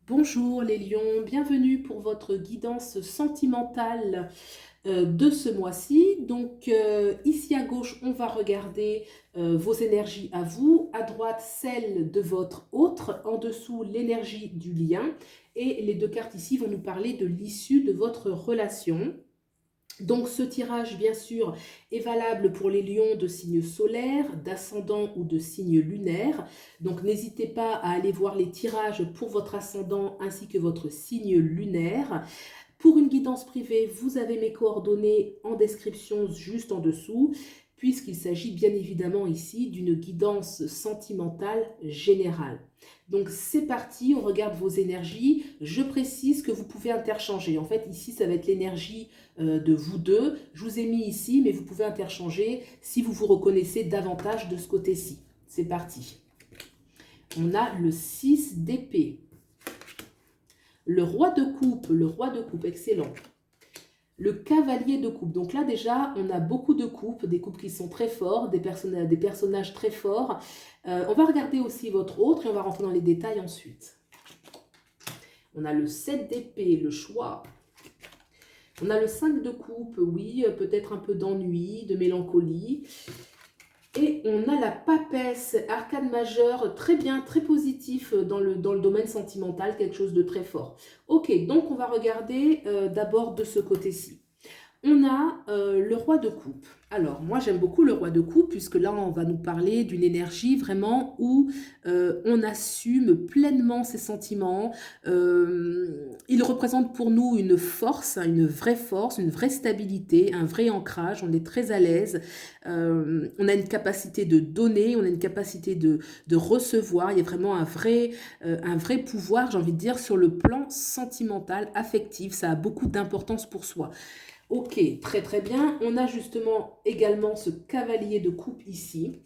Bonjour les lions, bienvenue pour votre guidance sentimentale de ce mois-ci. Ici à gauche, on va regarder vos énergies à vous, à droite celle de votre autre, en dessous l'énergie du lien et les deux cartes ici vont nous parler de l'issue de votre relation. Donc ce tirage, bien sûr, est valable pour les lions de signe solaire, d'ascendant ou de signe lunaire. Donc n'hésitez pas à aller voir les tirages pour votre ascendant ainsi que votre signe lunaire. Pour une guidance privée, vous avez mes coordonnées en description juste en dessous, puisqu'il s'agit bien évidemment ici d'une guidance sentimentale générale. Donc c'est parti, on regarde vos énergies. Je précise que vous pouvez interchanger. En fait, ici, ça va être l'énergie de vous deux. Je vous ai mis ici, mais vous pouvez interchanger si vous vous reconnaissez davantage de ce côté-ci. C'est parti. On a le 6 d'épée. Le roi de coupe, excellent. Le cavalier de coupe. Donc là déjà, on a beaucoup de coupes, des coupes qui sont très forts, des personnages très forts. On va regarder aussi votre autre et on va rentrer dans les détails ensuite. On a le 7 d'épée, le choix. On a le 5 de coupe, oui, peut-être un peu d'ennui, de mélancolie. Et on a la papesse, arcane majeure, très bien, très positif dans le domaine sentimental, quelque chose de très fort. Ok, donc on va regarder d'abord de ce côté-ci. On a le roi de coupe. Alors, moi, j'aime beaucoup le roi de coupe, puisque là, on va nous parler d'une énergie vraiment où on assume pleinement ses sentiments. Il représente pour nous une force, une vraie stabilité, un vrai ancrage. On est très à l'aise. On a une capacité de donner, on a une capacité de recevoir. Il y a vraiment un vrai pouvoir, j'ai envie de dire, sur le plan sentimental, affectif. Ça a beaucoup d'importance pour soi. Ok, très très bien. On a justement également ce cavalier de coupe ici.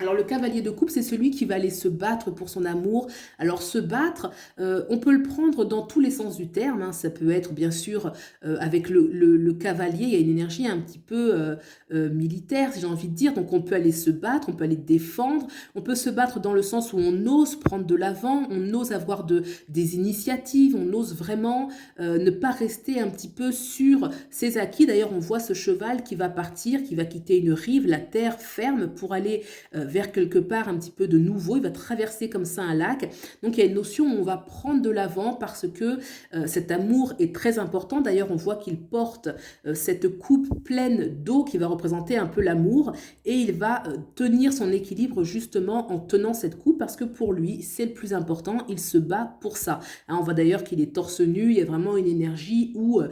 Alors le cavalier de coupe, c'est celui qui va aller se battre pour son amour. Alors se battre, on peut le prendre dans tous les sens du terme, hein. Ça peut être bien sûr avec le cavalier, il y a une énergie un petit peu militaire, si j'ai envie de dire. Donc on peut aller se battre, on peut aller défendre, on peut se battre dans le sens où on ose prendre de l'avant, on ose avoir des initiatives, on ose vraiment ne pas rester un petit peu sur ses acquis. D'ailleurs, on voit ce cheval qui va partir, qui va quitter une rive, la terre ferme pour aller vers quelque part un petit peu de nouveau. Il va traverser comme ça un lac. Donc il y a une notion où on va prendre de l'avant parce que cet amour est très important. D'ailleurs, on voit qu'il porte cette coupe pleine d'eau qui va représenter un peu l'amour et il va tenir son équilibre justement en tenant cette coupe parce que pour lui, c'est le plus important. Il se bat pour ça. Hein, on voit d'ailleurs qu'il est torse nu. Il y a vraiment une énergie où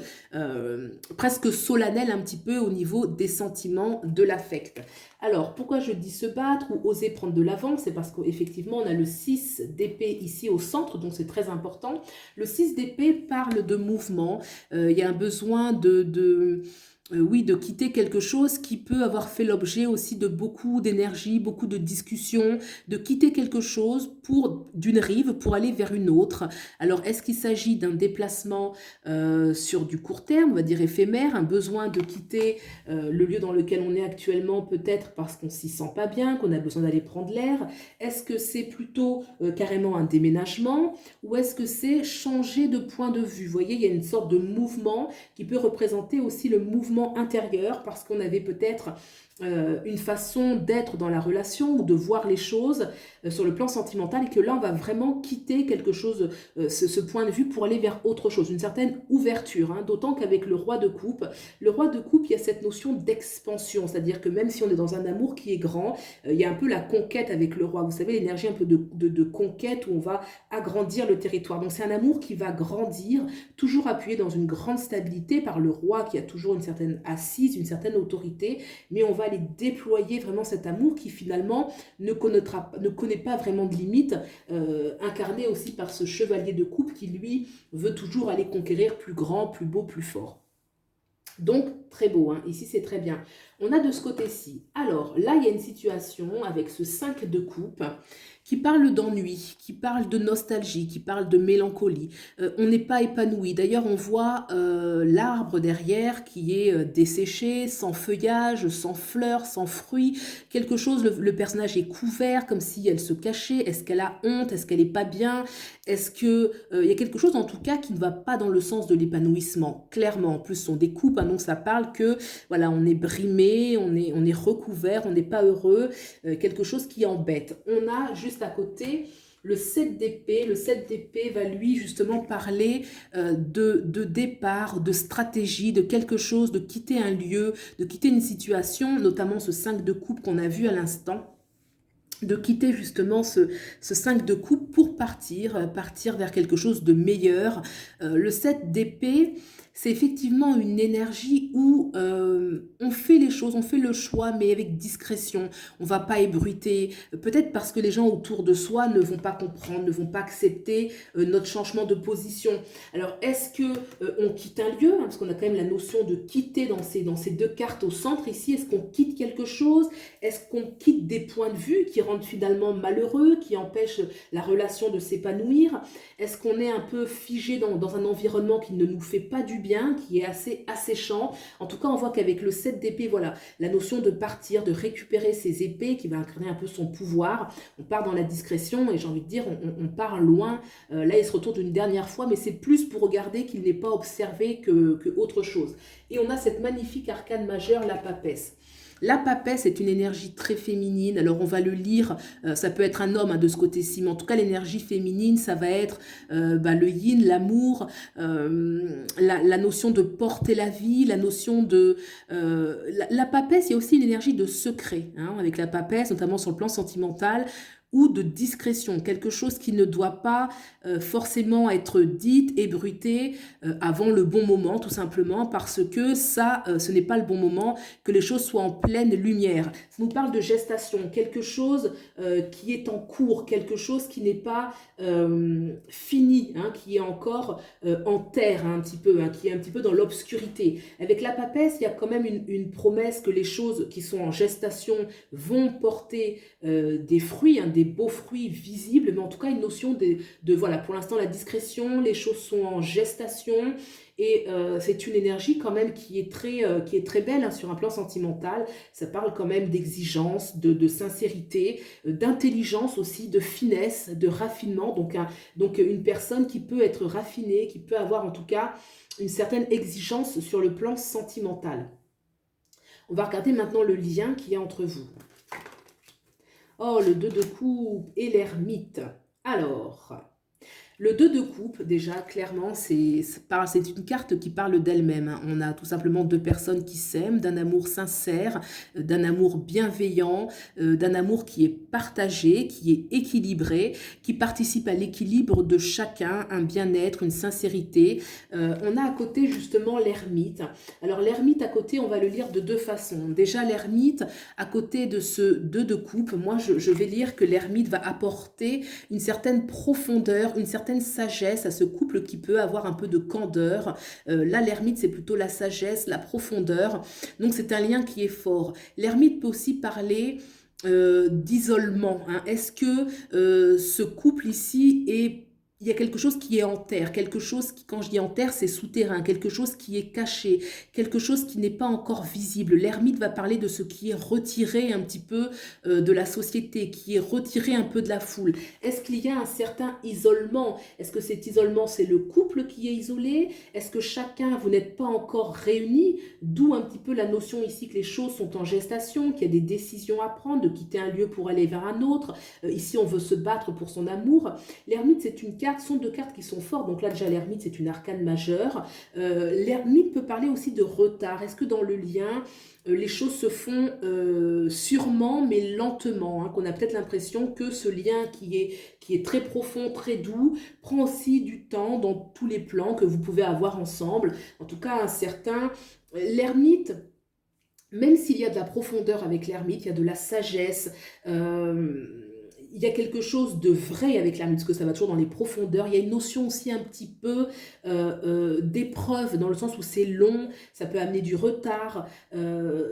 presque solennelle un petit peu au niveau des sentiments, de l'affect. Alors, pourquoi je dis se battre ou oser prendre de l'avant? C'est parce qu'effectivement, on a le 6 d'épée ici au centre, donc c'est très important. Le 6 d'épée parle de mouvement. Il y a un besoin oui, de quitter quelque chose qui peut avoir fait l'objet aussi de beaucoup d'énergie, beaucoup de discussions, de quitter quelque chose d'une rive pour aller vers une autre. Alors, est-ce qu'il s'agit d'un déplacement sur du court terme, on va dire éphémère, un besoin de quitter le lieu dans lequel on est actuellement, peut-être parce qu'on s'y sent pas bien, qu'on a besoin d'aller prendre l'air? Est-ce que c'est plutôt carrément un déménagement ou est-ce que c'est changer de point de vue? Vous voyez, il y a une sorte de mouvement qui peut représenter aussi le mouvement intérieur parce qu'on avait peut-être une façon d'être dans la relation ou de voir les choses sur le plan sentimental et que là on va vraiment quitter quelque chose, ce point de vue pour aller vers autre chose, une certaine ouverture, hein. D'autant qu'avec le roi de coupe, il y a cette notion d'expansion, c'est-à-dire que même si on est dans un amour qui est grand, il y a un peu la conquête avec le roi, vous savez, l'énergie un peu de conquête où on va agrandir le territoire. Donc c'est un amour qui va grandir, toujours appuyé dans une grande stabilité par le roi qui a toujours une certaine assise, une certaine autorité, mais on va aller déployer vraiment cet amour qui finalement ne connaît pas vraiment de limite, incarné aussi par ce chevalier de coupe qui lui veut toujours aller conquérir plus grand, plus beau, plus fort. Donc, très beau, hein. Ici c'est très bien. On a de ce côté-ci. Alors, là, il y a une situation avec ce 5 de coupe qui parle d'ennui, qui parle de nostalgie, qui parle de mélancolie. On n'est pas épanoui. D'ailleurs, on voit l'arbre derrière qui est desséché, sans feuillage, sans fleurs, sans fruits. Quelque chose, le personnage est couvert, comme si elle se cachait. Est-ce qu'elle a honte? Est-ce qu'elle n'est pas bien? Est-ce que il y a quelque chose, en tout cas, qui ne va pas dans le sens de l'épanouissement? Clairement, en plus, ce sont des coupes, hein, donc ça parle que, voilà, on est brimé, on est recouvert, on n'est pas heureux, quelque chose qui embête. On a juste à côté le 7 d'épée. Le 7 d'épée va lui justement parler de départ, de stratégie, de quelque chose, de quitter un lieu, de quitter une situation, notamment ce 5 de coupe qu'on a vu à l'instant, de quitter justement ce 5 de coupe pour partir vers quelque chose de meilleur. Le 7 d'épée, c'est effectivement une énergie où on fait les choses, on fait le choix, mais avec discrétion. On ne va pas ébruiter, peut-être parce que les gens autour de soi ne vont pas comprendre, ne vont pas accepter notre changement de position. Alors, est-ce que on quitte un lieu, hein, parce qu'on a quand même la notion de quitter dans ces deux cartes au centre ici. Est-ce qu'on quitte quelque chose? Est-ce qu'on quitte des points de vue qui rendent finalement malheureux, qui empêchent la relation de s'épanouir? Est-ce qu'on est un peu figé dans un environnement qui ne nous fait pas du bien, qui est assez asséchant? En tout cas, on voit qu'avec le 7 d'épée, voilà, la notion de partir, de récupérer ses épées, qui va incarner un peu son pouvoir. On part dans la discrétion et j'ai envie de dire, on part loin. Là, il se retourne une dernière fois, mais c'est plus pour regarder qu'il n'est pas observé que autre chose. Et on a cette magnifique arcane majeure, la papesse. La papesse est une énergie très féminine, alors on va le lire, ça peut être un homme, hein, de ce côté-ci, mais en tout cas l'énergie féminine, ça va être le yin, l'amour, la notion de porter la vie, la notion de... la papesse, il y a aussi une énergie de secret, hein, avec la papesse, notamment sur le plan sentimental, ou de discrétion, quelque chose qui ne doit pas forcément être dite, ébruité avant le bon moment, tout simplement, parce que ça, ce n'est pas le bon moment, que les choses soient en pleine lumière. Ça nous parle de gestation, quelque chose qui est en cours, quelque chose qui n'est pas fini, hein, qui est encore en terre, hein, un petit peu, hein, qui est un petit peu dans l'obscurité. Avec la papesse, il y a quand même une promesse que les choses qui sont en gestation vont porter des fruits, hein, des beaux fruits visibles, mais en tout cas une notion de voilà, pour l'instant la discrétion, les choses sont en gestation, et c'est une énergie quand même qui est très belle, hein, sur un plan sentimental. Ça parle quand même d'exigence, de sincérité, d'intelligence aussi, de finesse, de raffinement, donc une personne qui peut être raffinée, qui peut avoir en tout cas une certaine exigence sur le plan sentimental. On va regarder maintenant le lien qu'il y a entre vous. Oh, le 2 de coupe et l'ermite. Alors, le 2 de coupe, déjà, clairement, c'est une carte qui parle d'elle-même, hein. On a tout simplement deux personnes qui s'aiment, d'un amour sincère, d'un amour bienveillant, d'un amour qui est partagé, qui est équilibré, qui participe à l'équilibre de chacun, un bien-être, une sincérité. On a à côté, justement, l'ermite. Alors, l'ermite, à côté, on va le lire de deux façons. Déjà, l'ermite, à côté de ce 2 de coupe, moi, je vais lire que l'ermite va apporter une certaine profondeur, une certaine sagesse à ce couple qui peut avoir un peu de candeur. Là, l'ermite, c'est plutôt la sagesse, la profondeur. Donc, c'est un lien qui est fort. L'ermite peut aussi parler d'isolement, hein. Est-ce que ce couple ici est... Il y a quelque chose qui est en terre, quelque chose qui, quand je dis en terre, c'est souterrain, quelque chose qui est caché, quelque chose qui n'est pas encore visible. L'ermite va parler de ce qui est retiré un petit peu de la société, qui est retiré un peu de la foule. Est-ce qu'il y a un certain isolement? Est-ce que cet isolement, c'est le couple qui est isolé? Est-ce que chacun, vous n'êtes pas encore réunis? D'où un petit peu la notion ici que les choses sont en gestation, qu'il y a des décisions à prendre, de quitter un lieu pour aller vers un autre. Ici, on veut se battre pour son amour. L'ermite, c'est une carte, sont deux cartes qui sont fortes. Donc là, déjà, l'ermite, c'est une arcane majeure. L'ermite peut parler aussi de retard. Est-ce que dans le lien, les choses se font sûrement, mais lentement, hein, qu'on a peut-être l'impression que ce lien qui est très profond, très doux, prend aussi du temps dans tous les plans que vous pouvez avoir ensemble. En tout cas, un certain... L'ermite... Même s'il y a de la profondeur avec l'ermite, il y a de la sagesse, il y a quelque chose de vrai avec l'ermite, parce que ça va toujours dans les profondeurs. Il y a une notion aussi un petit peu d'épreuve, dans le sens où c'est long, ça peut amener du retard,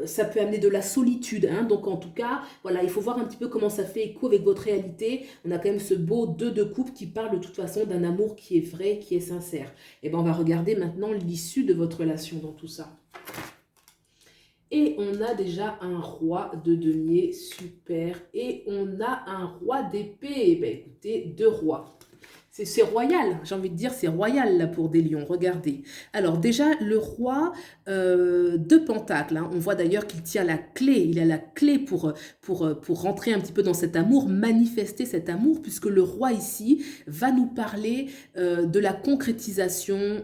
ça peut amener de la solitude, hein. Donc en tout cas, voilà, il faut voir un petit peu comment ça fait écho avec votre réalité. On a quand même ce beau 2 de coupe qui parle de toute façon d'un amour qui est vrai, qui est sincère. Et bien on va regarder maintenant l'issue de votre relation dans tout ça. Et on a déjà un roi de denier, super. Et on a un roi d'épée. Ben écoutez, 2 rois. C'est royal, j'ai envie de dire, c'est royal là pour des lions, regardez. Alors déjà, le roi de Pentacle, hein, on voit d'ailleurs qu'il tient la clé, il a la clé pour rentrer un petit peu dans cet amour, manifester cet amour, puisque le roi ici va nous parler de la concrétisation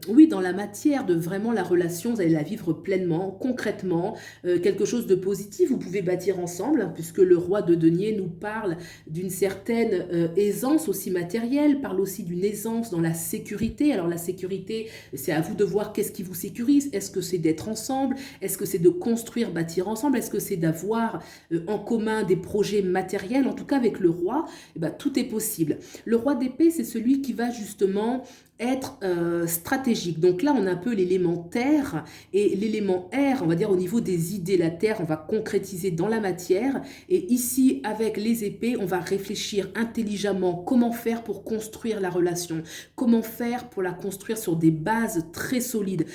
oui, dans la matière de vraiment la relation, vous allez la vivre pleinement, concrètement, quelque chose de positif, vous pouvez bâtir ensemble, hein, puisque le roi de denier nous parle d'une certaine aisance aussi matérielle, parle aussi d'une aisance dans la sécurité. Alors la sécurité, c'est à vous de voir qu'est-ce qui vous sécurise. Est-ce que c'est d'être ensemble? Est-ce que c'est de construire, bâtir ensemble? Est-ce que c'est d'avoir en commun des projets matériels? En tout cas, avec le roi, eh ben, tout est possible. Le roi d'épée, c'est celui qui va justement être stratégique. Donc là, on a un peu l'élément terre et l'élément air, on va dire au niveau des idées. La terre, on va concrétiser dans la matière. Et ici, avec les épées, on va réfléchir intelligemment comment faire pour construire la relation, comment faire pour la construire sur des bases très solides,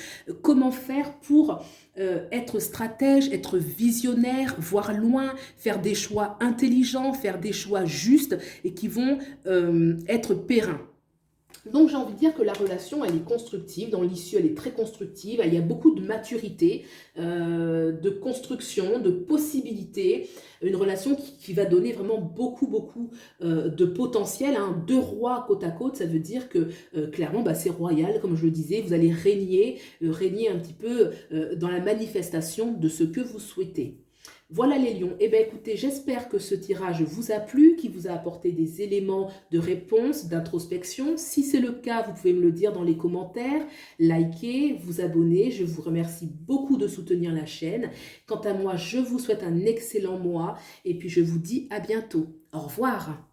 comment faire pour être stratège, être visionnaire, voir loin, faire des choix intelligents, faire des choix justes et qui vont être pérennes. Donc j'ai envie de dire que la relation, elle est constructive, dans l'issue, elle est très constructive, il y a beaucoup de maturité, de construction, de possibilités, une relation qui va donner vraiment beaucoup de potentiel, hein. 2 rois côte à côte, ça veut dire que clairement, bah, c'est royal, comme je le disais, vous allez régner un petit peu dans la manifestation de ce que vous souhaitez. Voilà les lions. Eh bien écoutez, j'espère que ce tirage vous a plu, qu'il vous a apporté des éléments de réponse, d'introspection. Si c'est le cas, vous pouvez me le dire dans les commentaires, liker, vous abonner. Je vous remercie beaucoup de soutenir la chaîne. Quant à moi, je vous souhaite un excellent mois et puis je vous dis à bientôt. Au revoir.